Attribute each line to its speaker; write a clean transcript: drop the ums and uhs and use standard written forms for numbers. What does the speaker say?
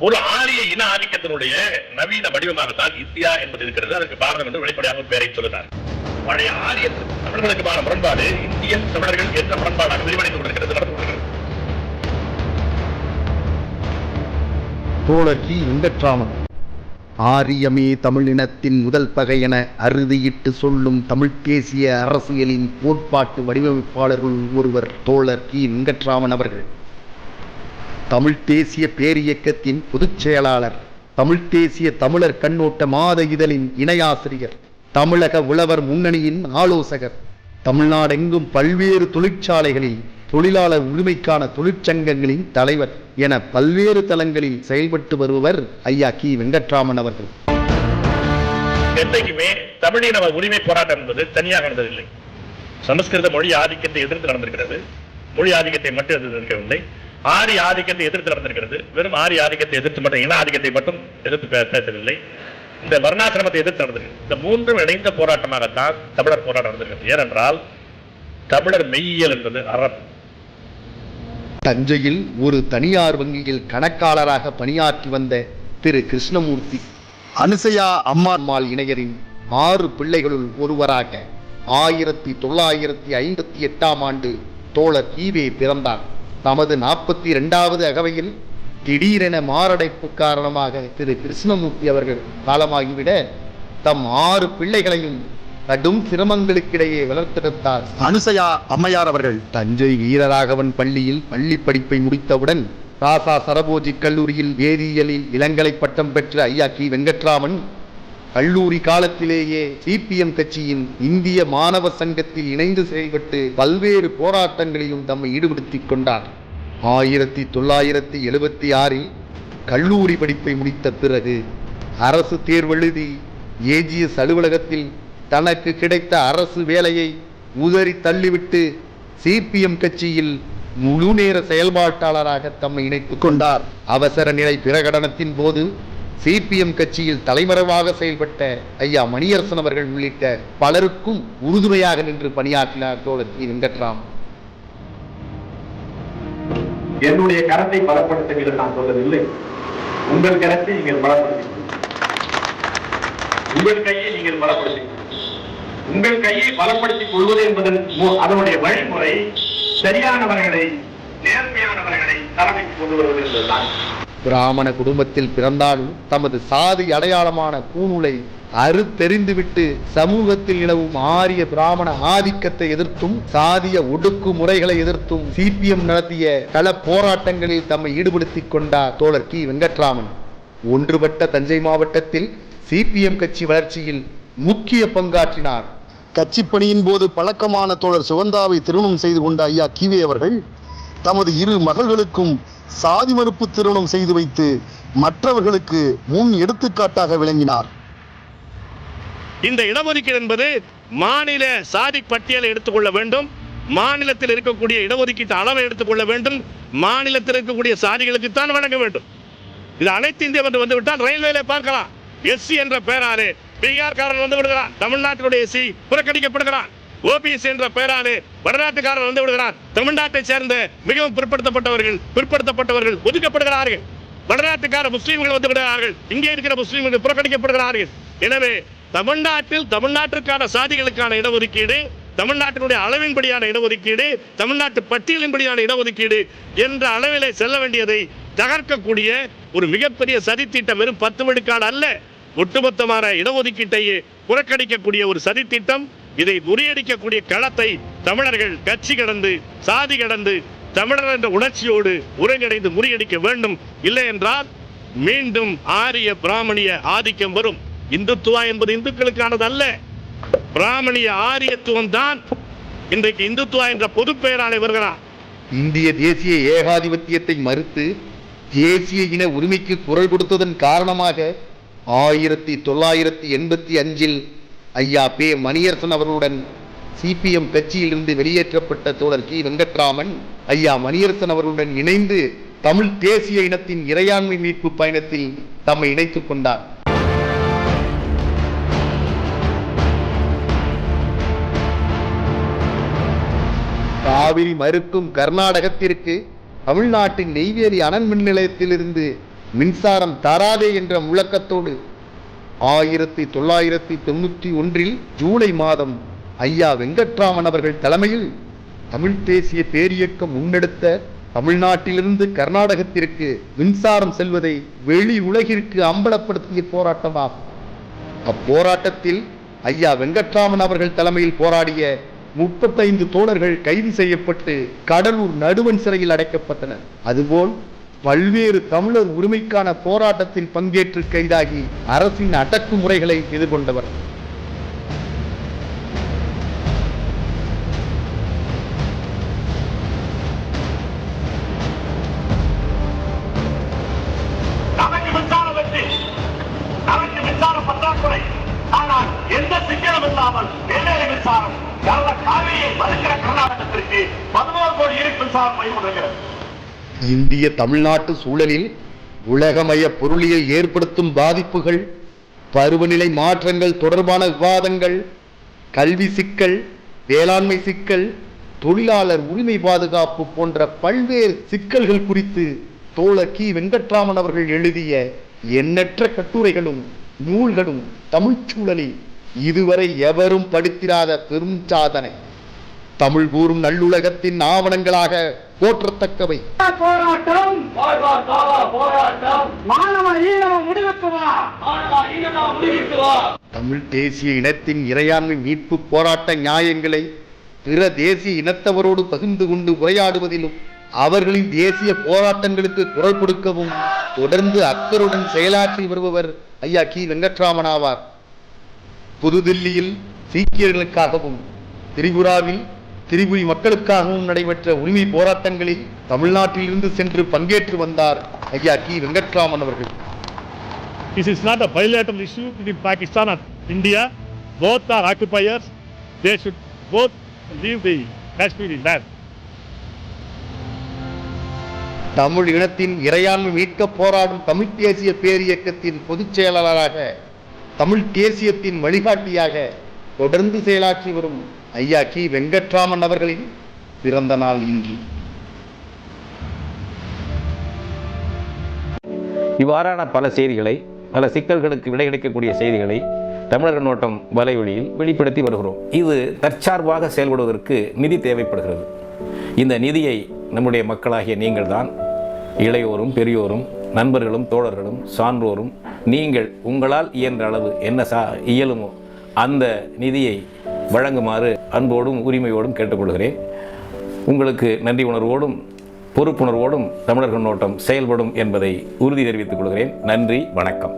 Speaker 1: ஒரு ஆரிய இன ஆதிக்கத்தினுடைய நவீன வடிவமாகத்தான் இந்தியா என்பது இருக்கிறது. அதற்கு பாரதம் என்று வெளிப்படையாக பெயரை சொல்லுகிறார். பழைய ஆரிய தமிழர்களுக்கு முரண்பாடு இந்தியன் தமிழர்கள் என்ற முரண்பாடாக விரிவடைந்து கொண்டிருக்கிறது, நடந்து கொண்டிருக்கிறது.
Speaker 2: தோழர் கி. வெங்கட்ராமன். ஆரியமே தமிழினத்தின் முதல் பகை என அறுதியிட்டு சொல்லும் தமிழ் தேசிய அரசியலின் கோட்பாட்டு வடிவமைப்பாளர்கள் ஒருவர் தோழர் கி. வெங்கட்ராமன் அவர்கள். தமிழ் தேசிய பேரியக்கத்தின் பொதுச் செயலாளர், தமிழ் தேசிய தமிழர் கண்ணோட்ட மாத இதழின் இணையாசிரியர், தமிழக உழவர் முன்னணியின் ஆலோசகர், தமிழ்நாடெங்கும் பல்வேறு தொழிற்சாலைகளில் தொழிலாளர் உரிமைக்கான தொழிற்சங்கங்களின் தலைவர் என பல்வேறு தளங்களில் செயல்பட்டு வருபவர் ஐயா கி. வெங்கட்ராமன் அவர்கள்.
Speaker 1: என்றைக்குமே தமிழின உரிமை போராட்டம் என்பது தனியாக நடந்ததில்லை. சமஸ்கிருத மொழி ஆதிக்கத்தை எதிர்த்து நடந்திருக்கிறது. மொழி ஆதிக்கத்தை மட்டும் எதிர்க்கவில்லை, ஆரிய ஆதிக்கத்தை எதிர்த்து நடந்திருக்கிறது. வெறும் ஆரிய ஆதிக்கத்தை எதிர்த்து மட்டும், இன ஆதிக்கத்தை மட்டும் எதிர்த்து பேசவில்லை. இந்த வர்ணாசிரமத்தை எதிர்த்து நடந்திருக்கு. இந்த மூன்றும் இணைந்த போராட்டமாகத்தான் தமிழர் போராட்டம் நடந்திருக்கிறது. ஏனென்றால் தமிழர் மெய்யியல் என்பது அறம்.
Speaker 2: தஞ்சையில் ஒரு தனியார் வங்கியில் கணக்காளராக பணியாற்றி வந்த திரு கிருஷ்ணமூர்த்தி, அனுசையா அம்மாள் இணையரின் 6 பிள்ளைகளுள் ஒருவராக 1958ஆம் ஆண்டு தோழர் ஈவே பிறந்தார். தமது 42வது அகவையில் திடீரென மாரடைப்பு காரணமாக திரு கிருஷ்ணமூர்த்தி அவர்கள் காலமாகிவிட தம் 6 பிள்ளைகளையும் கடும் சிரமங்களுக்கிடையே வளர்த்தெடுத்தார் அனுசையா அம்மையார் அவர்கள். தஞ்சை வீரராகவன் பள்ளியில் பள்ளி படிப்பை முடித்தவுடன் ராசா சரபோஜி கல்லூரியில் வேதியியலில் இளங்கலை பட்டம் பெற்ற ஐயா கி. வெங்கட்ராமன் கல்லூரி காலத்திலேயே சிபிஎம் கட்சியின் இந்திய மாணவ சங்கத்தில் இணைந்து செயல்பட்டு பல்வேறு போராட்டங்களிலும் தம்மை ஈடுபடுத்திக் கொண்டார். 1976இல் கல்லூரி படிப்பை முடித்த பிறகு அரசு தேர்வெழுதி ஏஜிஎஸ் அலுவலகத்தில் தனக்கு கிடைத்த அரசு வேலையை உதறி தள்ளிவிட்டு சிபிஎம் கட்சியில் முழு நேர செயல்பாட்டாளராக தம்மை இணைத்துக் கொண்டார். அவசர நிலை பிரகடனத்தின் போது சிபிஎம் கட்சியில் தலைமறைவாக செயல்பட்ட ஐயா மணியரசன் அவர்கள் உள்ளிட்ட பலருக்கும் உறுதுணையாக நின்று பணியாற்றினார் தோழர் கி. வெங்கட்ராமன்.
Speaker 1: என்னுடைய கரத்தை பலப்படுத்த நான் சொல்லவில்லை, உங்கள் கரத்தை நீங்கள் பலப்படுத்தி, உங்கள் கையை நீங்கள் பலப்படுத்தி, உங்கள் கையை பலப்படுத்திக் கொள்வது என்பதன் அதனுடைய வழிமுறை சரியானவர்களை, நேர்மையானவர்களை தலைமைக்கு கொண்டு வருவது என்பதுதான்.
Speaker 2: பிராமண குடும்பத்தில் பிறந்தாலும் தமது சாதி அடையாளமான பூநூலை அறுத்தெறிந்துவிட்டு சமூகத்தில் நிலவும் ஆரிய பிராமண ஆதிக்கத்தை எதிர்த்தும் சாதிய ஒடுக்குமுறைகளை எதிர்த்தும் சிபிஎம் நடத்திய கள போராட்டங்களில் தம்மை ஈடுபடுத்திக் கொண்டார் தோழர் கி. வெங்கட்ராமன். ஒன்றுபட்ட தஞ்சை மாவட்டத்தில் சிபிஎம் கட்சி வளர்ச்சியில் முக்கிய பங்காற்றினார். கட்சி பணியின் போது பழக்கமான தோழர் சுகந்தாவை திருமணம் செய்து கொண்ட ஐயா கிவே அவர்கள் தமது 2 மகள்களுக்கும் சாதி மறுப்பு திருமணம் செய்து வைத்து மற்றவர்களுக்கு முன் எடுத்துக்காட்டாக விளங்கினார்.
Speaker 3: இந்த இடஒதுக்கீடு என்பது மாநில சாதி பட்டியலை எடுத்துக்கொள்ள வேண்டும், மாநிலத்தில் இருக்கக்கூடிய இடஒதுக்கீட்டு அளவை எடுத்துக்கொள்ள வேண்டும், மாநிலத்தில் இருக்கக்கூடிய சாதிகளுக்குத்தான் வழங்க வேண்டும். இது அனைத்து இந்தியா என்று வந்துவிட்டால் ரயில்வேல பார்க்கலாம். எஸ்சி என்ற பெயராலே பீகார்காரன் வந்து விடுகிறான், தமிழ்நாட்டினுடைய எஸ்சி புறக்கணிக்கப்படுகிறான். ஓபிஎஸ் என்ற பெயராலே வடநாட்டுக்காரர் வந்து விடுகிறார், தமிழ்நாட்டை சேர்ந்த மிகவும் பிற்படுத்தப்பட்டவர்கள் ஒதுக்கப்படுகிறார்கள். வடநாட்டுக்கார முஸ்லீம்கள் வந்து விடுகிறார்கள், இங்கே இருக்கிற முஸ்லீம்கள் புறக்கணிக்கப்படுகிறார்கள். எனவே தமிழ்நாட்டிற்கான சாதிகளுக்கான இடஒதுக்கீடு, தமிழ்நாட்டினுடைய அளவின்படியான இடஒதுக்கீடு, தமிழ்நாட்டு பட்டியலின்படியான இடஒதுக்கீடு என்ற அளவிலே செல்ல வேண்டியதை தகர்க்கக்கூடிய ஒரு மிகப்பெரிய சதித்திட்டம். வெறும் 10 விழுக்காடு அல்ல, ஒட்டுமொத்தமான இடஒதுக்கீட்டையே புறக்கணிக்கக்கூடிய ஒரு சதித்திட்டம். இதை முறியடிக்கக்கூடிய களத்தை தமிழர்கள் கட்சி கடந்து, சாதி கடந்து, தமிழர் என்ற உணர்ச்சியோடு ஒருங்கிணைந்து முறியடிக்க வேண்டும். இல்லை என்றால் மீண்டும் ஆரிய பிராமணிய ஆதிக்கம் வரும். இந்துத்துவா என்பது இந்துக்களுக்கானது அல்ல, பிராமணிய ஆரியத்துவம் தான் இன்றைக்கு இந்துத்துவா என்ற பொது பெயராலே வருகிறார்.
Speaker 2: இந்திய தேசிய ஏகாதிபத்தியத்தை மறுத்து தேசிய இன உரிமைக்கு குரல் கொடுத்ததன் காரணமாக 1985இல் ஐயா பே. மணியரசன் அவர்களுடன் சிபிஎம் கட்சியிலிருந்து வெளியேற்றப்பட்ட தோழர் கி. வெங்கட்ராமன் ஐயா மணியரசன் அவர்களுடன் இணைந்து தமிழ் தேசிய இனத்தின் இறையாண்மை மீட்பு பயணத்தில் தம்மை இணைத்துக் கொண்டார். காவிரி மறுக்கும் கர்நாடகத்திற்கு தமிழ்நாட்டின் நெய்வேலி அனல் மின் நிலையத்திலிருந்து மின்சாரம் தராதே என்ற முழக்கத்தோடு 1991 ஜூலை மாதம் ஐயா வெங்கட்ராமன் அவர்கள் தலைமையில் தமிழ் தேசிய பேரியக்கம் முன்னெடுத்த தமிழ்நாட்டிலிருந்து கர்நாடகத்திற்கு மின்சாரம் செல்வதை வெளி உலகிற்கு அம்பலப்படுத்திய போராட்டமாகும். அப்போராட்டத்தில் ஐயா வெங்கட்ராமன் அவர்கள் தலைமையில் போராடிய 35 தோழர்கள் கைது செய்யப்பட்டு கடலூர் நடுவன் சிறையில் அடைக்கப்பட்டனர். அதுபோல் பல்வேறு தமிழர் உரிமைக்கான போராட்டத்தில் பங்கேற்று கைதாகி அரசின் அடக்குமுறைகளை எதிர்கொண்டவர்.
Speaker 4: ஆனால் எந்த சிக்கலும் இல்லாமல் வெள்ளேரி மின்சாரம் காவிரியை வருகிற கர்நாடகத்திற்கு 11 கோடி யூனிட் மின்சாரம் பயன்படுகிறது.
Speaker 2: இந்திய தமிழ்நாட்டு சூழலில் உலகமய பொருளியல் ஏற்படுத்தும் பாதிப்புகள், பருவநிலை மாற்றங்கள் தொடர்பான விவாதங்கள், கல்வி சிக்கல், வேளாண்மை சிக்கல், தொழிலாளர் உரிமை பாதுகாப்பு போன்ற பல்வேறு சிக்கல்கள் குறித்து தோழர் கி வெங்கட்ராமன் அவர்கள் எழுதிய எண்ணற்ற கட்டுரைகளும் நூல்களும் தமிழ்ச் சூழலில் இதுவரை எவரும் படித்திராத பெரும் சாதனை. தமிழ் கூறும் நல்லுலகத்தின் ஆவணங்களாக போற்றத்தக்கவை. தமிழ் தேசிய இனத்தின் இறையாண்மை மீட்பு போராட்ட நியாயங்களை பிற தேசிய இனத்தவரோடு பகிர்ந்து கொண்டு உரையாடுவதிலும் அவர்களின் தேசிய போராட்டங்களுக்கு குரல் கொடுக்கவும் தொடர்ந்து அக்கறையுடன் செயலாற்றி வருபவர் ஐயா கி வெங்கட்ராமன் ஆவார். புதுதில்லியில் சீக்கியர்களுக்காகவும் திரிபுராவில் திரிபுரி மக்களுக்காகவும் நடைபெற்ற உரிமை போராட்டங்களில் தமிழ்நாட்டில் இருந்து சென்று பங்கேற்று வந்தார் ஐயா கி வெங்கட்ராமன் அவர்கள்.
Speaker 3: This is not a bilateral issue between Pakistan and India. Both are occupiers. They should both leave the Kashmiri land.
Speaker 2: Tamil இனத்தின் இறையாண்மை மீட்க போராடும் தமிழ் தேசிய பேரியக்கத்தின் பொதுச் செயலாளராக, தமிழ் தேசியத்தின் வழிகாட்டியாக தொடர்ந்து செயலாற்றி வரும் ஐயா கி வெங்கட்ராமன் அவர்களின் பிறந்த நாள் இன்று.
Speaker 5: இவ்வாறான பல செய்திகளை, பல சிக்கல்களுக்கு விடை கிடைக்கக்கூடிய செய்திகளை தமிழர் கண்ணோட்டம் வலைவழியில் வெளிப்படுத்தி வருகிறோம். இது தற்சார்பாக செயல்படுவதற்கு நிதி தேவைப்படுகிறது. இந்த நிதியை நம்முடைய மக்களாகிய நீங்கள்தான், இளையோரும் பெரியோரும் நண்பர்களும் தோழர்களும் சான்றோரும் நீங்கள் உங்களால் இயன்ற அளவு என்ன இயலுமோ அந்த நிதியை வழங்குமாறு அன்போடும் உரிமையோடும் கேட்டுக்கொள்கிறேன். உங்களுக்கு நன்றி உணர்வோடும் பொறுப்புணர்வோடும் தமிழர் கண்ணோட்டம் செயல்படும் என்பதை உறுதி தெரிவித்துக் கொள்கிறேன். நன்றி, வணக்கம்.